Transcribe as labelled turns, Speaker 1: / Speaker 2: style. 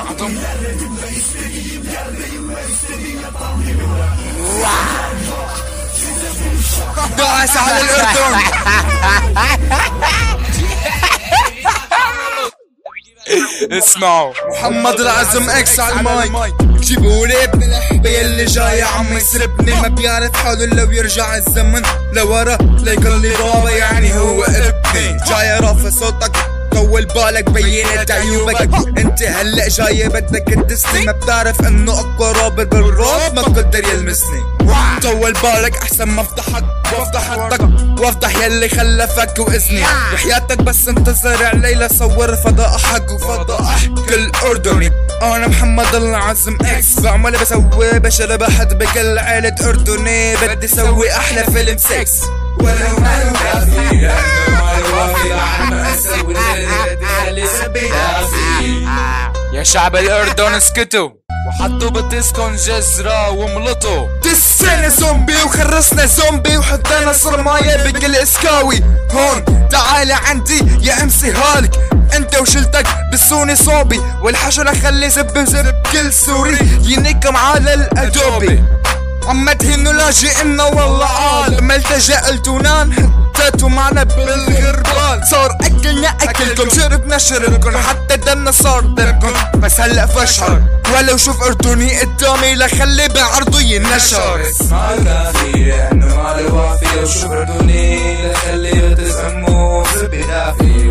Speaker 1: عطم داعس على الأردن. اسمعوا محمد العزم اكس على المايك. جيبولي ابن الحبية اللي جاي عم يسربني، ما بيعرف حاله لو يرجع الزمن لورا ليقول لي بابا يعني هو ابني. جاي رافع صوتك طول بالك بينت عيوبك، انت هلا جاي بدك تدسني، ما بتعرف انه اقوى رابر بالراب ما بقدر يلمسني. طول بالك احسن ما افتحك وافتح حدك وافتح يلي خلفك واذني، وحياتك بس انتظر علي لصور فضاء حق وفضاء احكي الاردني. انا محمد العزم اكس، بعمل بسوي بشر بحد بكل عيلة اردني، بدي سوي احلى فيلم سكس ولو ما يوافي لانه ما يوافي عن ما اسوي يا شعب الاردن اسكتوا وحطوا بتسكن جزرة وملطوا. دسينا زومبي وخرسنا زومبي وحطينا صرماية بكل اسكاوي. هون تعال عندي يا امسي هالك، انت وشلتك بالسوني صوبي، والحشرة خلي زب كل سوري ينكم على الادوبي. عم تهنوا لاجئنا والله عال، ما التجألتونا حطيتوا معنا بالغربال. صار اكلنا اكلكم شربنا شربكم حتى دمنا صار دمكم، بس هلا فشل ولو شوف اردني قدامي لخلي بعرضه ينشر.
Speaker 2: ما كافي لانه ما له وافي، وشوف اردني لخلي بتسموه بدافي.